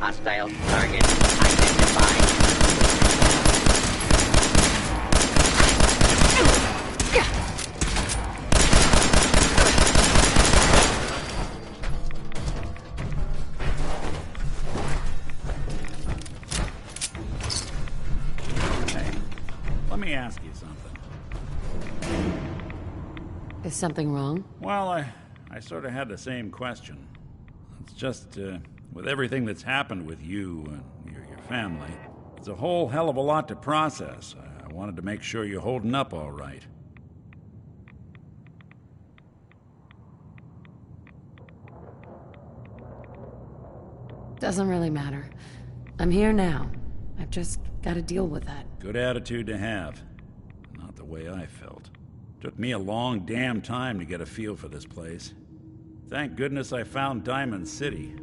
Hostile target identified. Hey, let me ask you something. Is something wrong? Well, I sort of had the same question. It's just, with everything that's happened with you and your family, it's a whole hell of a lot to process. I wanted to make sure you're holding up all right. Doesn't really matter. I'm here now. I've just got to deal with that. Good attitude to have. Not the way I felt. Took me a long damn time to get a feel for this place. Thank goodness I found Diamond City.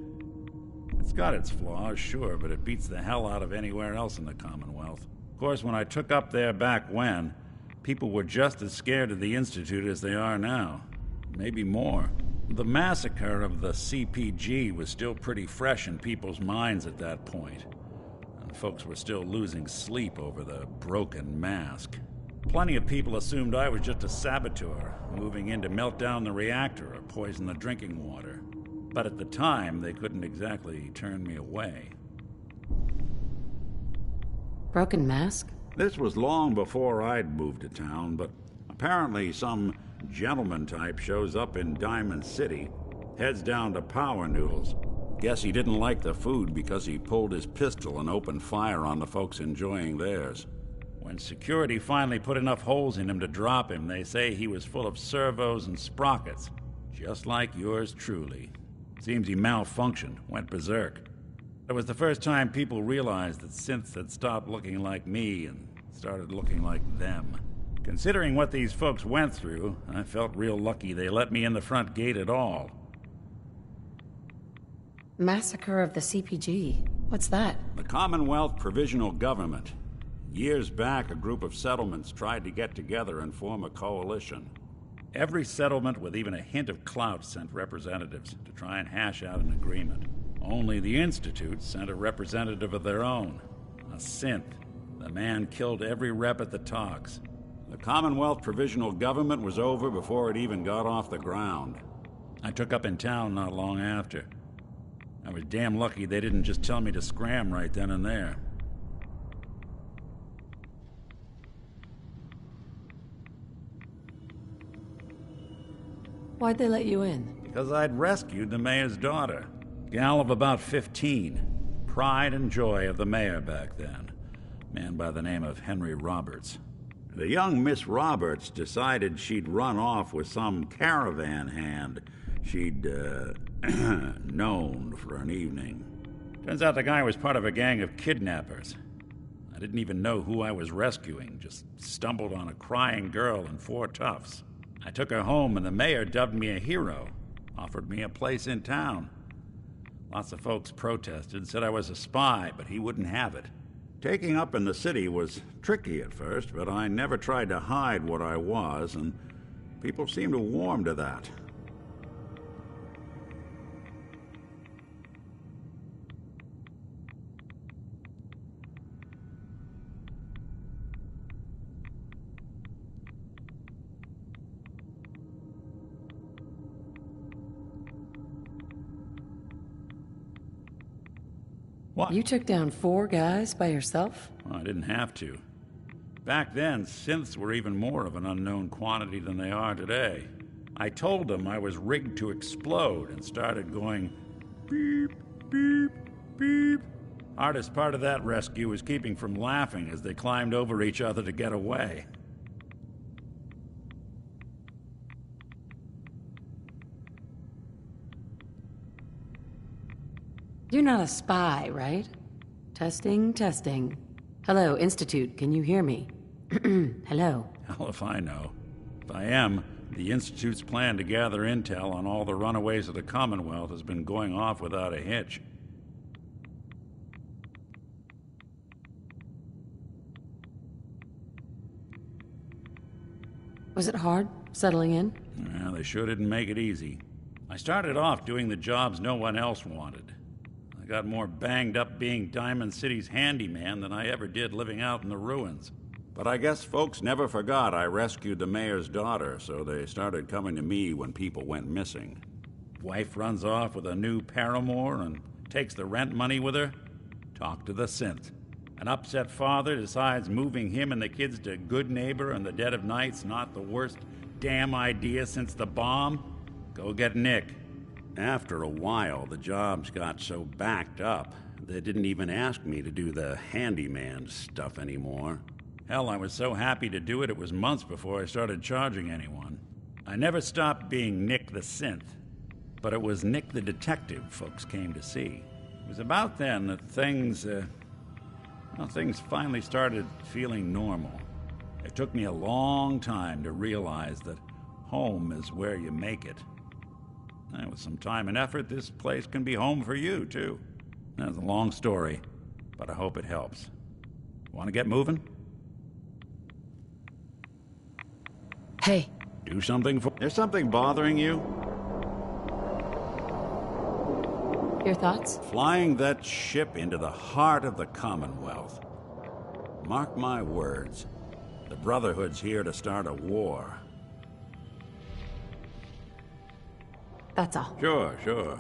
It's got its flaws, sure, but it beats the hell out of anywhere else in the Commonwealth. Of course, when I took up there back when, people were just as scared of the Institute as they are now. Maybe more. The massacre of the CPG was still pretty fresh in people's minds at that point, and folks were still losing sleep over the broken mask. Plenty of people assumed I was just a saboteur, moving in to melt down the reactor or poison the drinking water. But at the time, they couldn't exactly turn me away. Broken mask? This was long before I'd moved to town, but apparently some gentleman type shows up in Diamond City, heads down to Power Noodles. Guess he didn't like the food because he pulled his pistol and opened fire on the folks enjoying theirs. When security finally put enough holes in him to drop him, they say he was full of servos and sprockets, just like yours truly. Seems he malfunctioned, went berserk. It was the first time people realized that synths had stopped looking like me and started looking like them. Considering what these folks went through, I felt real lucky they let me in the front gate at all. Massacre of the CPG. What's that? The Commonwealth Provisional Government. Years back, a group of settlements tried to get together and form a coalition. Every settlement with even a hint of clout sent representatives to try and hash out an agreement. Only the Institute sent a representative of their own, a synth. The man killed every rep at the talks. The Commonwealth Provisional Government was over before it even got off the ground. I took up in town not long after. I was damn lucky they didn't just tell me to scram right then and there. Why'd they let you in? Because I'd rescued the mayor's daughter. Gal of about 15. Pride and joy of the mayor back then. Man by the name of Henry Roberts. The young Miss Roberts decided she'd run off with some caravan hand she'd, known for an evening. Turns out the guy was part of a gang of kidnappers. I didn't even know who I was rescuing, just stumbled on a crying girl and 4 toughs. I took her home and the mayor dubbed me a hero, offered me a place in town. Lots of folks protested, said I was a spy, but he wouldn't have it. Taking up in the city was tricky at first, but I never tried to hide what I was, and people seemed to warm to that. What? You took down 4 guys by yourself? Well, I didn't have to. Back then, synths were even more of an unknown quantity than they are today. I told them I was rigged to explode and started going beep, beep, beep. Hardest part of that rescue was keeping from laughing as they climbed over each other to get away. You're not a spy, right? Testing, testing. Hello, Institute, can you hear me? Hello. Hell if I know. If I am, the Institute's plan to gather intel on all the runaways of the Commonwealth has been going off without a hitch. Was it hard, settling in? Well, they sure didn't make it easy. I started off doing the jobs no one else wanted. I got more banged up being Diamond City's handyman than I ever did living out in the ruins. But I guess folks never forgot I rescued the mayor's daughter, so they started coming to me when people went missing. Wife runs off with a new paramour and takes the rent money with her. Talk to the synth. An upset father decides moving him and the kids to Good Neighbor in the dead of night's not the worst damn idea since the bomb. Go get Nick. After a while, the jobs got so backed up, they didn't even ask me to do the handyman stuff anymore. Hell, I was so happy to do it, it was months before I started charging anyone. I never stopped being Nick the synth, but it was Nick the detective folks came to see. It was about then that things finally started feeling normal. It took me a long time to realize that home is where you make it. And with some time and effort, this place can be home for you, too. That's a long story, but I hope it helps. Want to get moving? Hey. Do something for... There's something bothering you? Your thoughts? Flying that ship into the heart of the Commonwealth. Mark my words. The Brotherhood's here to start a war. That's all. Sure.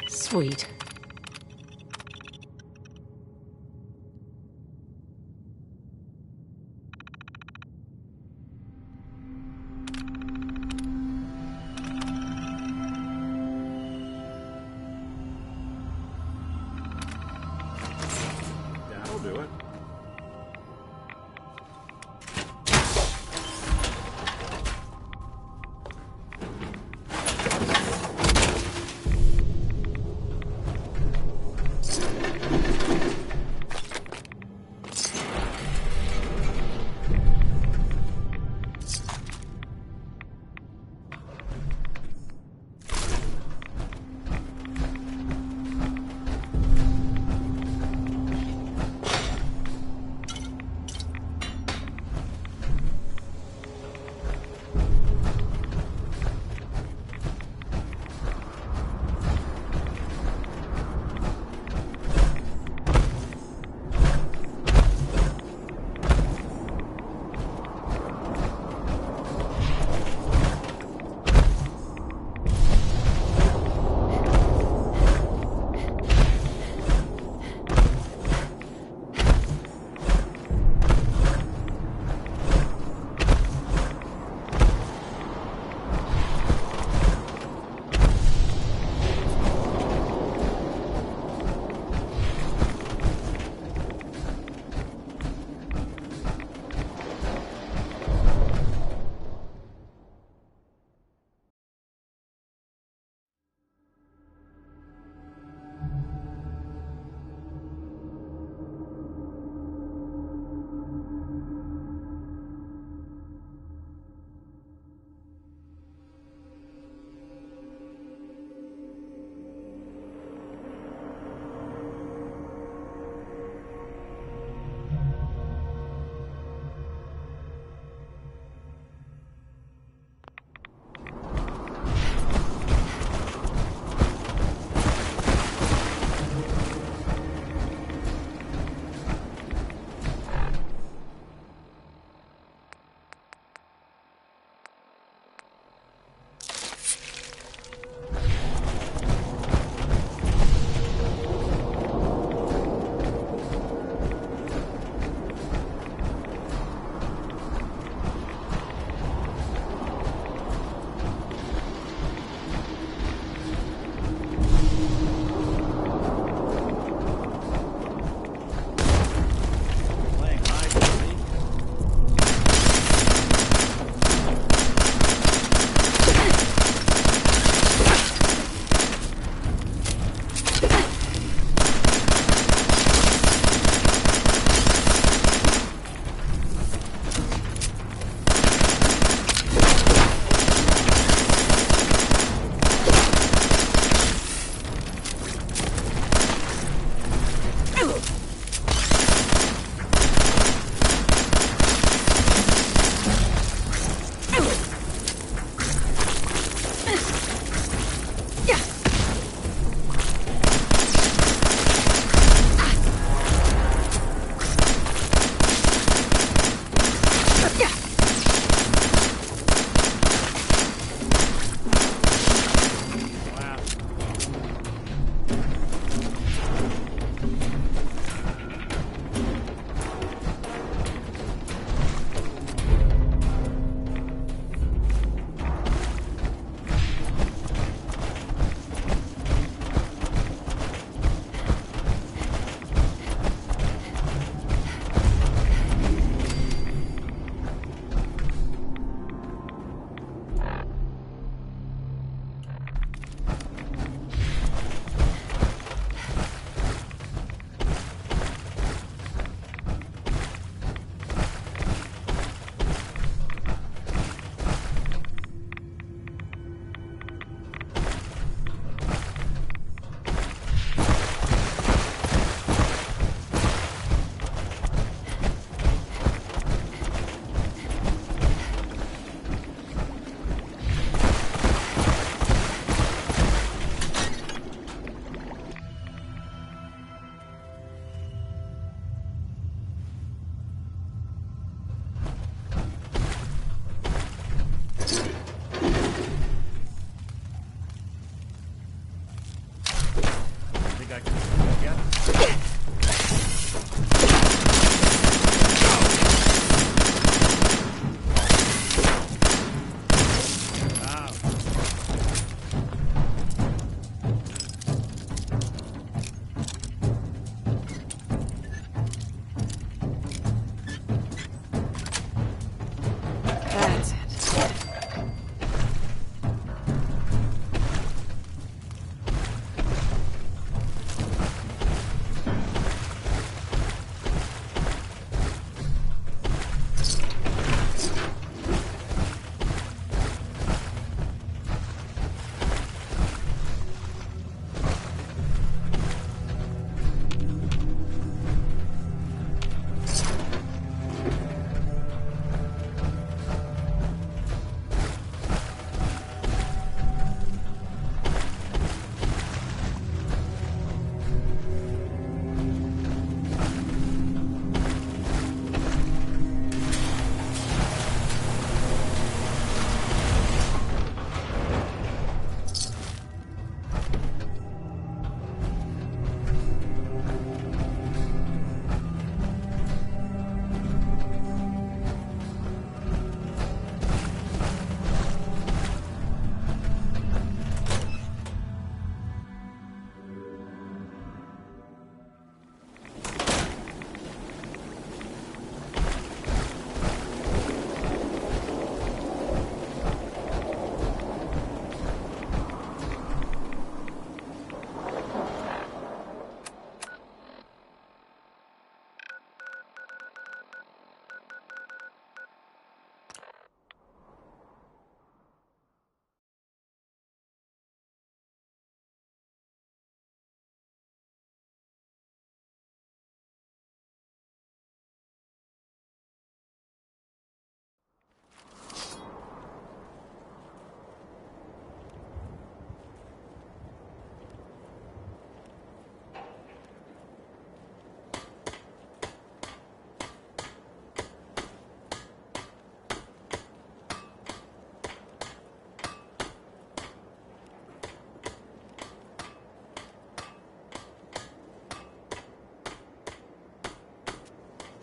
Sweet. That'll do it.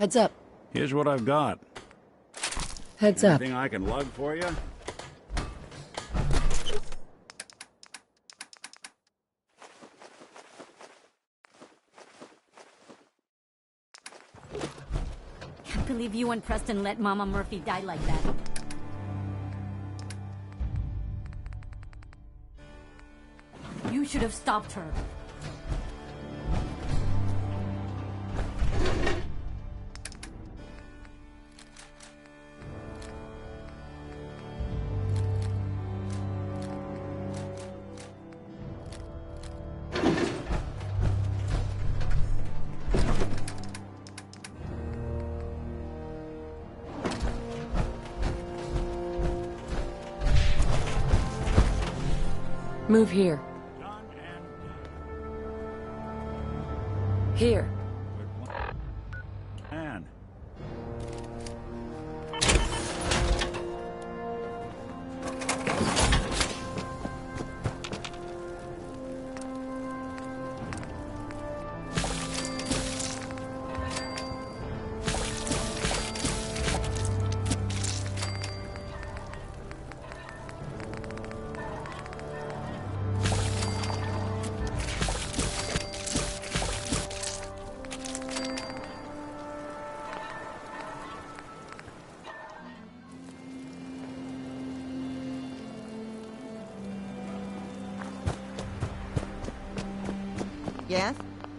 Heads up. Here's what I've got. Heads up. Anything I can lug for you? Can't believe you and Preston let Mama Murphy die like that. You should have stopped her. Move here. Done and Here. done. Man. Yes?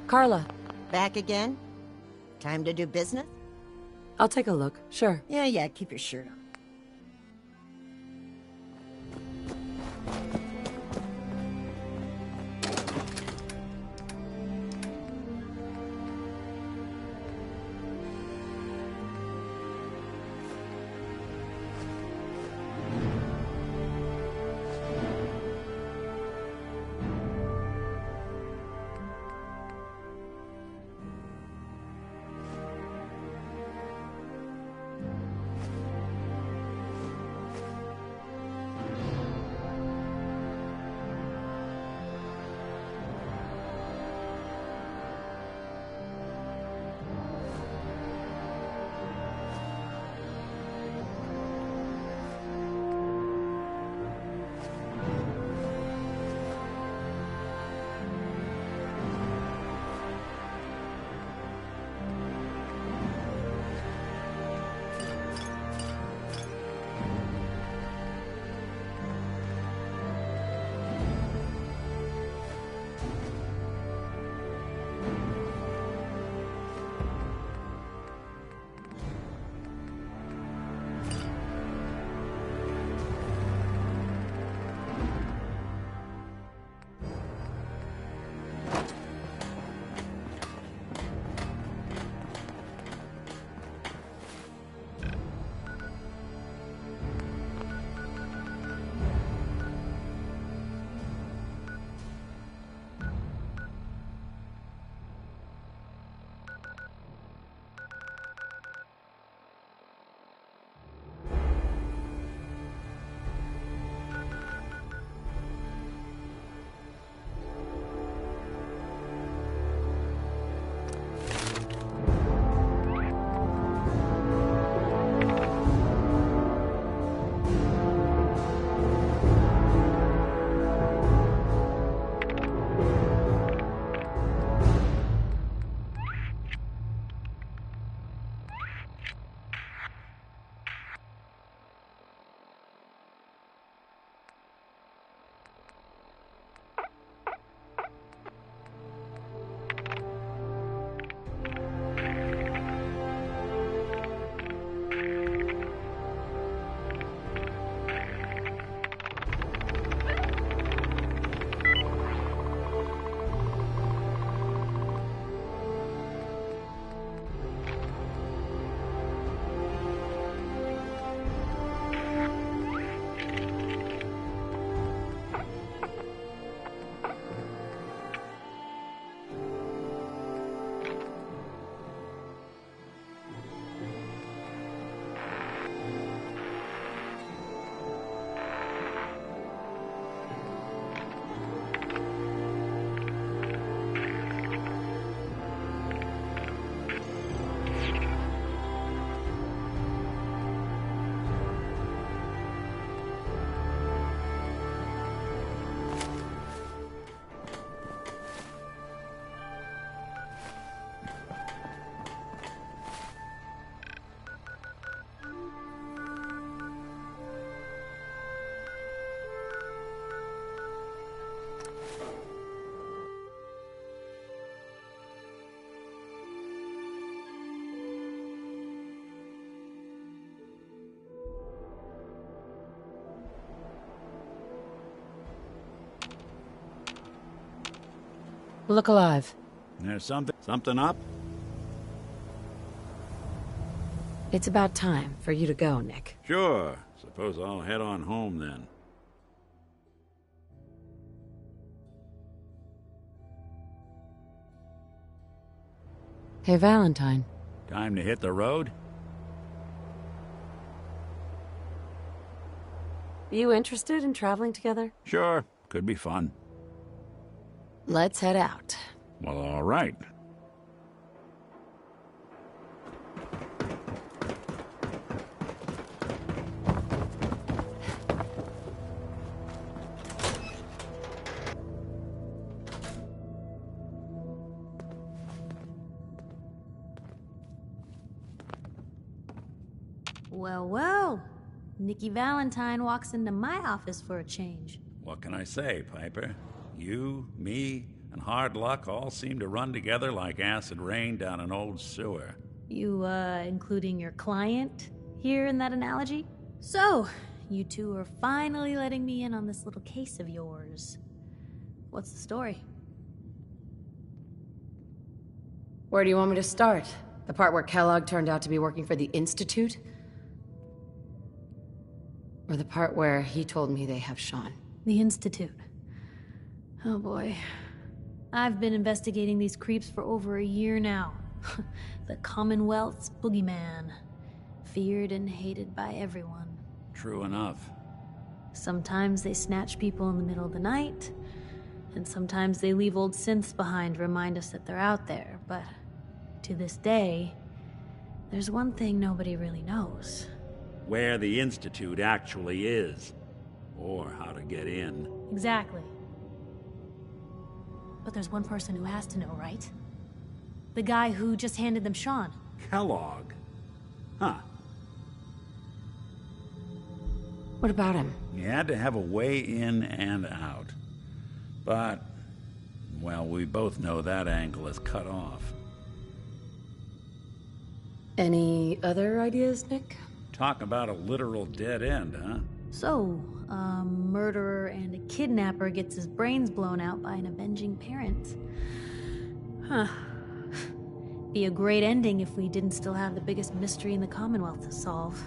Carla, Back again? Time to do business? I'll take a look. Sure. Yeah, keep your shirt on. Look alive. There's something up? It's about time for you to go, Nick. Sure. Suppose I'll head on home then. Hey, Valentine. Time to hit the road? You interested in traveling together? Sure. Could be fun. Let's head out. Well, all right. Well, well. Nikki Valentine walks into my office for a change. What can I say, Piper? You, me, and hard luck all seem to run together like acid rain down an old sewer. You, including your client here in that analogy? So, you two are finally letting me in on this little case of yours. What's the story? Where do you want me to start? The part where Kellogg turned out to be working for the Institute? Or the part where he told me they have Sean? The Institute. Oh boy. I've been investigating these creeps for over a year now. The Commonwealth's boogeyman. Feared and hated by everyone. True enough. Sometimes they snatch people in the middle of the night, and sometimes they leave old synths behind to remind us that they're out there, but to this day, there's one thing nobody really knows. Where the Institute actually is. Or how to get in. Exactly. But there's one person who has to know, right? The guy who just handed them Sean. Kellogg? Huh. What about him? He had to have a way in and out. But, well, we both know that angle is cut off. Any other ideas, Nick? Talk about a literal dead end, huh? So, a murderer and a kidnapper gets his brains blown out by an avenging parent. Huh. Be a great ending if we didn't still have the biggest mystery in the Commonwealth to solve.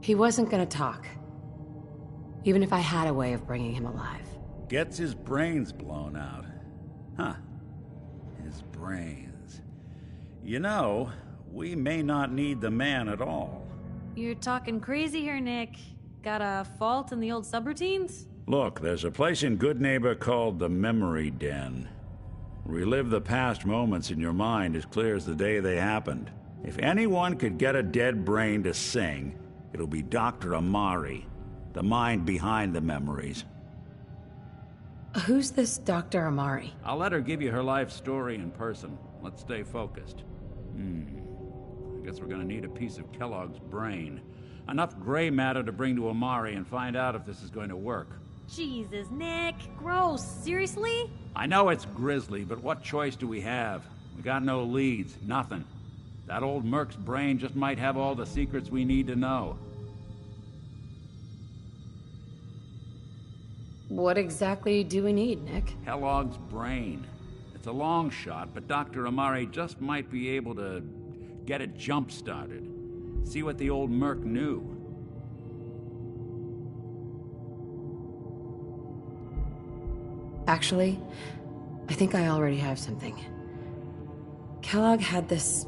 He wasn't gonna talk. Even if I had a way of bringing him alive. Gets his brains blown out. Huh. His brains. You know, we may not need the man at all. You're talking crazy here, Nick. Got a fault in the old subroutines? Look, there's a place in Good Neighbor called the Memory Den. Relive the past moments in your mind as clear as the day they happened. If anyone could get a dead brain to sing, it'll be Dr. Amari, the mind behind the memories. Who's this Dr. Amari? I'll let her give you her life story in person. Let's stay focused. I guess we're gonna need a piece of Kellogg's brain. Enough gray matter to bring to Amari and find out if this is going to work. Jesus, Nick. Gross. Seriously? I know it's grisly, but what choice do we have? We got no leads, nothing. That old Merc's brain just might have all the secrets we need to know. What exactly do we need, Nick? Kellogg's brain. It's a long shot, but Dr. Amari just might be able to get it jump-started. See what the old Merc knew. Actually, I think I already have something. Kellogg had this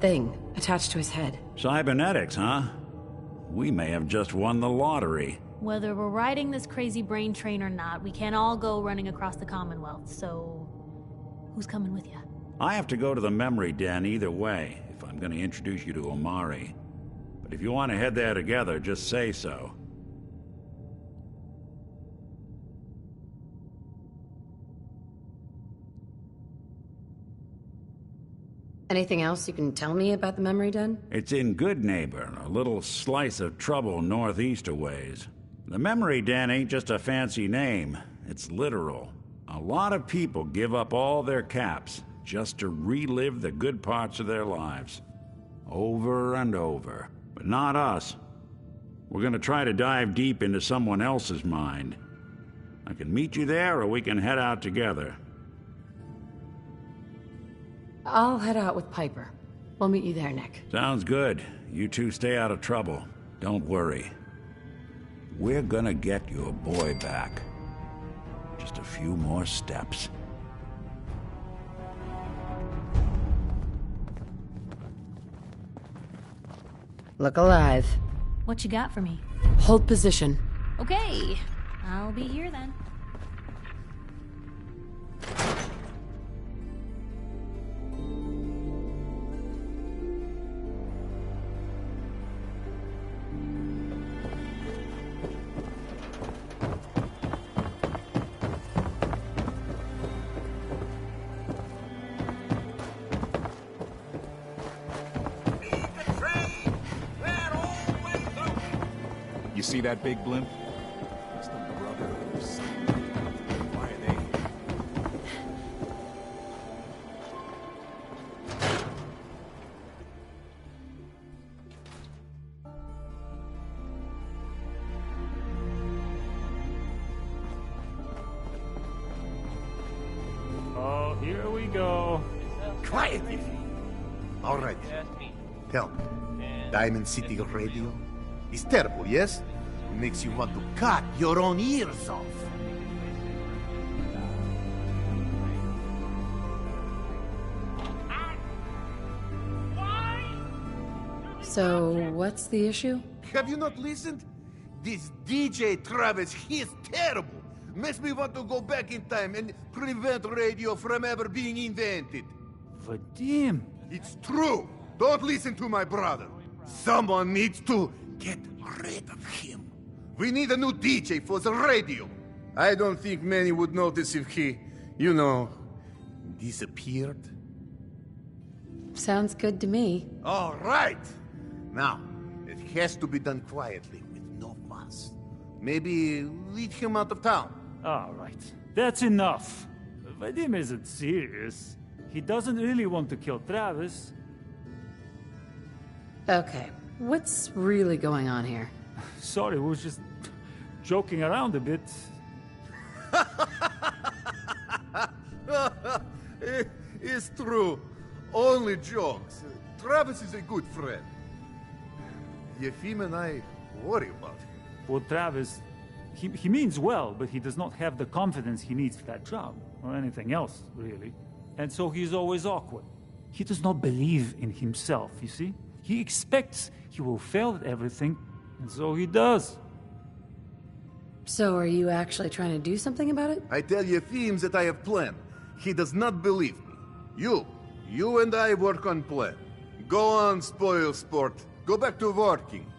thing attached to his head. Cybernetics, huh? We may have just won the lottery. Whether we're riding this crazy brain train or not, we can't all go running across the Commonwealth, so... who's coming with you? I have to go to the Memory Den either way, if I'm going to introduce you to Amari. But if you want to head there together, just say so. Anything else you can tell me about the Memory Den? It's in Good Neighbor, a little slice of trouble northeast a ways. The Memory Den ain't just a fancy name, it's literal. A lot of people give up all their caps, just to relive the good parts of their lives. Over and over. But not us. We're gonna try to dive deep into someone else's mind. I can meet you there, or we can head out together. I'll head out with Piper. We'll meet you there, Nick. Sounds good. You two stay out of trouble. Don't worry. We're gonna get your boy back. Just a few more steps. Look alive. What you got for me? Hold position. Okay, I'll be here then. You see that big blimp? It's the brother of something. Why are they here? Oh, here we go. Quiet, Iffy. All right. Tell me, Diamond City Radio is terrible, yes? It makes you want to cut your own ears off. So, what's the issue? Have you not listened? This DJ Travis, he is terrible. Makes me want to go back in time and prevent radio from ever being invented. Vadim. It's true. Don't listen to my brother. Someone needs to get rid of him. We need a new DJ for the radio. I don't think many would notice if he, disappeared. Sounds good to me. All right. Now, it has to be done quietly, with no fuss. Maybe lead him out of town. All right. That's enough. Vadim isn't serious. He doesn't really want to kill Travis. Okay, what's really going on here? Sorry, we was just joking around a bit. It's true. Only jokes. Travis is a good friend. Yefim and I worry about him. Well, Travis, he means well, but he does not have the confidence he needs for that job, or anything else, really. And so he's always awkward. He does not believe in himself, you see? He expects he will fail at everything, and so he does. So are you actually trying to do something about it? I tell Yefim that I have planned. He does not believe me. You and I work on plan. Go on, spoil sport. Go back to working.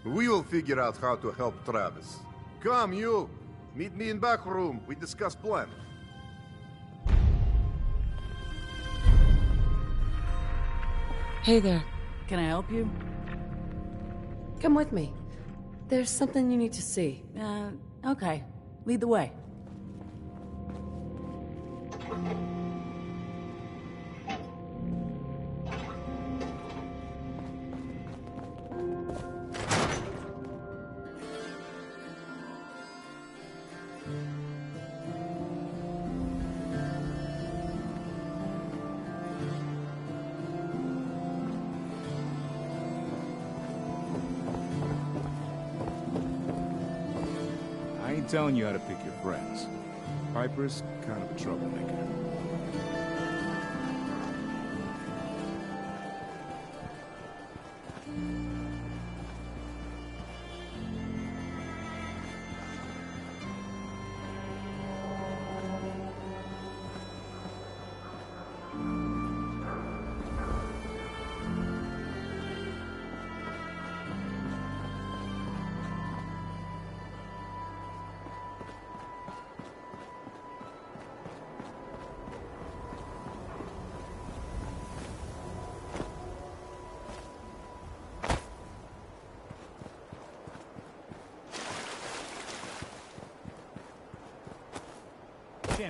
We will figure out how to help Travis. Come, you. Meet me in back room. We discuss plan. Hey there. Can I help you? Come with me. There's something you need to see. Okay. Lead the way. I ain't telling you how to pick your friends. Piper's kind of a troublemaker.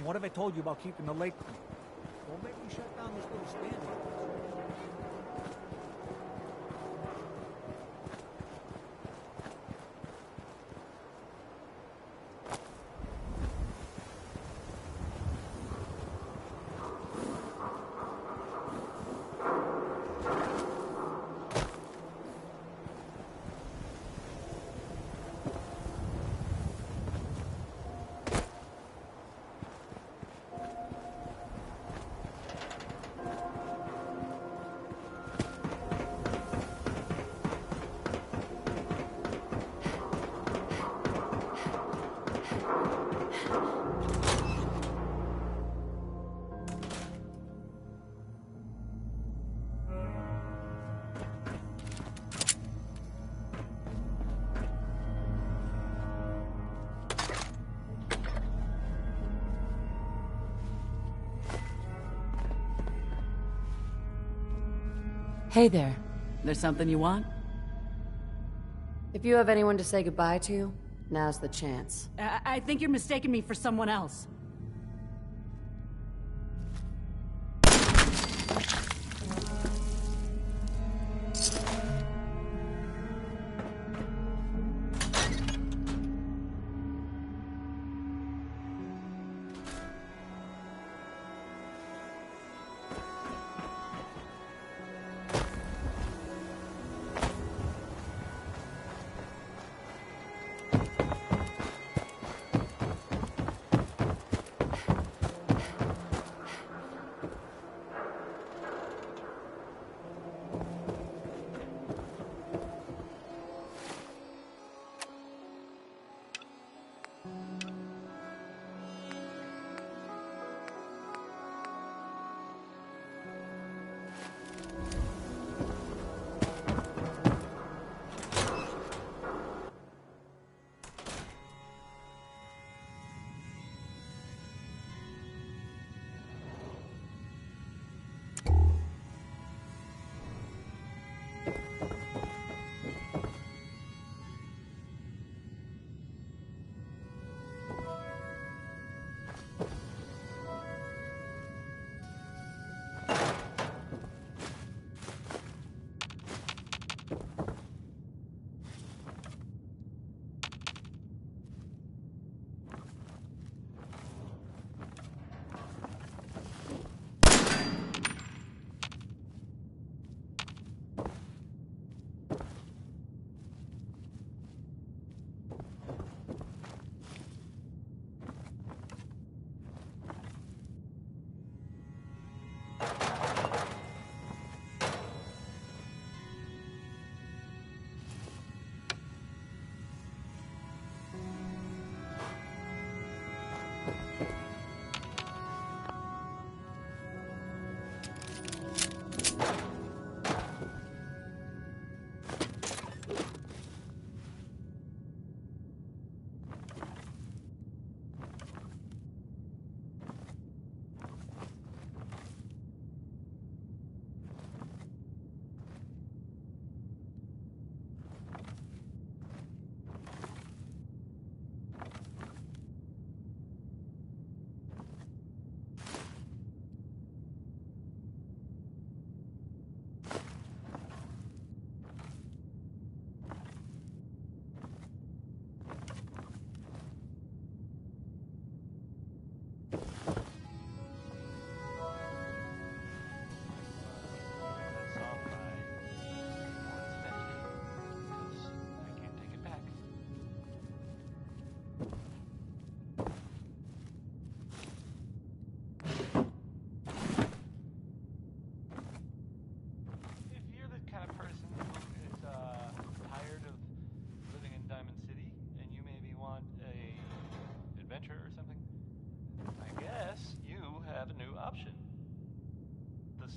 What have I told you about keeping the lake clean? Don't make me shut down this little stand here. Hey there. There's something you want? If you have anyone to say goodbye to, now's the chance. I think you're mistaking me for someone else.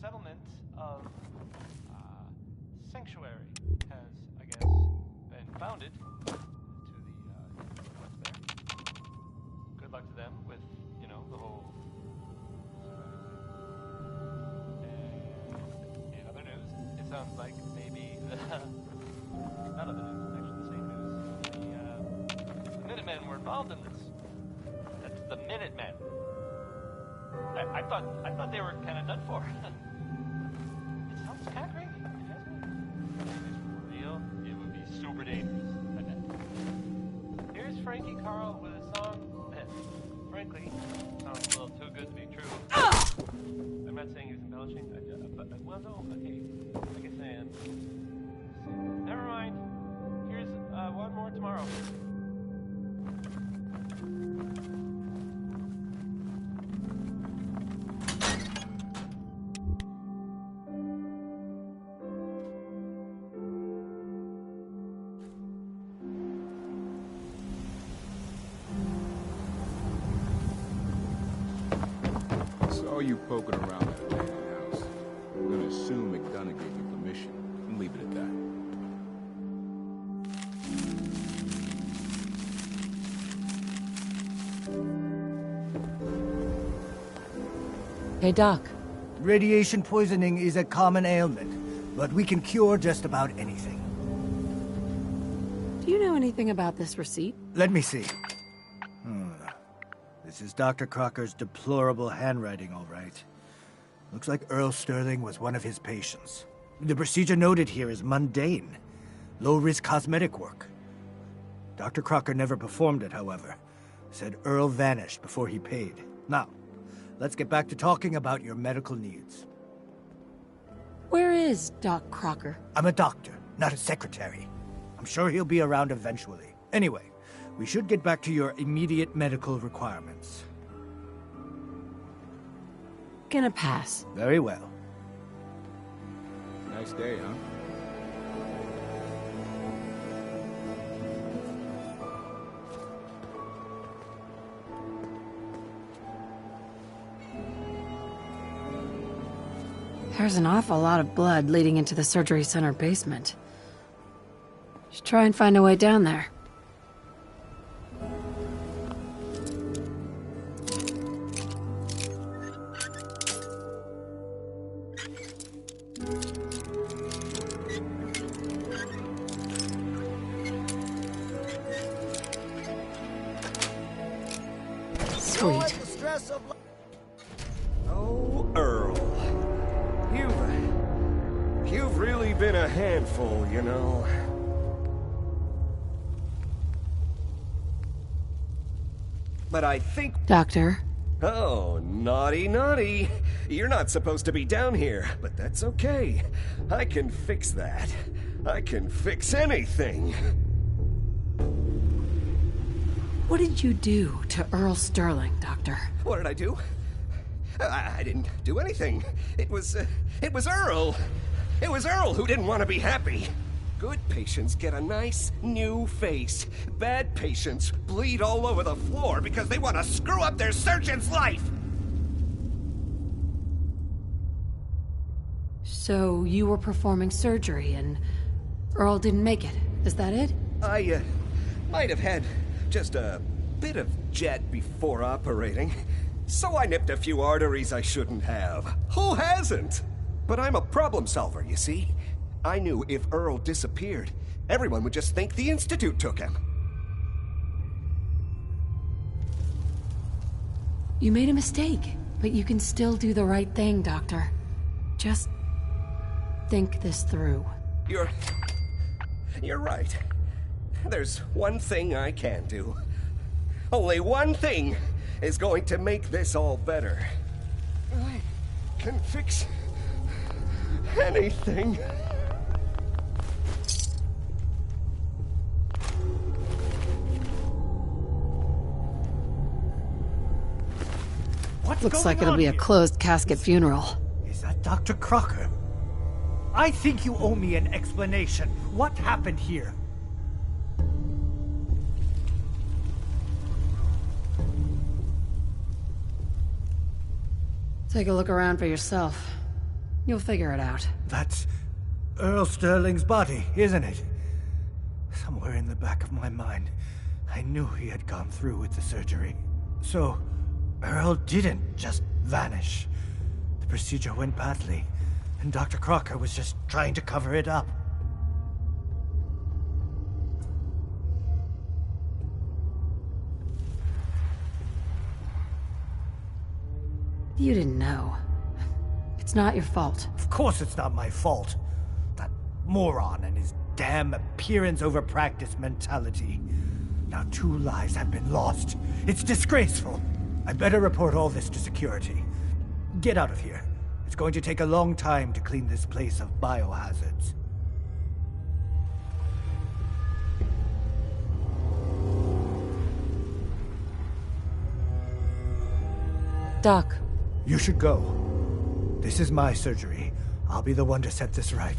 settlement of Sanctuary has, I guess, been founded to the north there. Good luck to them with, you know, the whole. And in other news, it sounds like maybe not other news, actually the same news. The Minutemen were involved in this. That's the Minutemen. I thought they were kind of done for. It sounds kind of crazy. It has me. If it's real, it would be super dangerous. I bet. Here's Frankie Carl with a song that, frankly, sounds a little too good to be true. I'm not saying he's embellishing. Well, no. Okay. I guess I am. Never mind. Here's one more tomorrow. Saw you poking around that abandoned house. I'm gonna assume McDonough gave you permission and leave it at that. Hey, Doc. Radiation poisoning is a common ailment, but we can cure just about anything. Do you know anything about this receipt? Let me see. This is Dr. Crocker's deplorable handwriting, all right. Looks like Earl Sterling was one of his patients. The procedure noted here is mundane. Low-risk cosmetic work. Dr. Crocker never performed it, however. Said Earl vanished before he paid. Now, let's get back to talking about your medical needs. Where is Doc Crocker? I'm a doctor, not a secretary. I'm sure he'll be around eventually. Anyway, we should get back to your immediate medical requirements. Gonna pass. Very well. Nice day, huh? There's an awful lot of blood leading into the surgery center basement. Should try and find a way down there. Sweet. Oh, Earl. You've really been a handful, you know. But I think... Doctor? Oh, naughty, naughty. You're not supposed to be down here, but that's okay. I can fix that. I can fix anything. What did you do to Earl Sterling, Doctor? What did I do? I didn't do anything. It was Earl. It was Earl who didn't want to be happy. Good patients get a nice, new face. Bad patients bleed all over the floor because they want to screw up their surgeon's life. So you were performing surgery and Earl didn't make it. Is that it? I, might have had just a bit of jet before operating. So I nipped a few arteries I shouldn't have. Who hasn't? But I'm a problem solver, you see. I knew if Earl disappeared, everyone would just think the Institute took him. You made a mistake, but you can still do the right thing, Doctor. Just think this through. You're right. There's one thing I can do. Only one thing is going to make this all better. I can fix anything. Looks like it'll be a closed casket funeral. Is that Dr. Crocker? I think you owe me an explanation. What happened here? Take a look around for yourself. You'll figure it out. That's Earl Sterling's body, isn't it? Somewhere in the back of my mind, I knew he had gone through with the surgery. So, Earl didn't just vanish. The procedure went badly, and Dr. Crocker was just trying to cover it up. You didn't know. It's not your fault. Of course it's not my fault. That moron and his damn appearance over practice mentality. Now 2 lives have been lost. It's disgraceful. I better report all this to security. Get out of here. It's going to take a long time to clean this place of biohazards. Doc. You should go. This is my surgery. I'll be the one to set this right.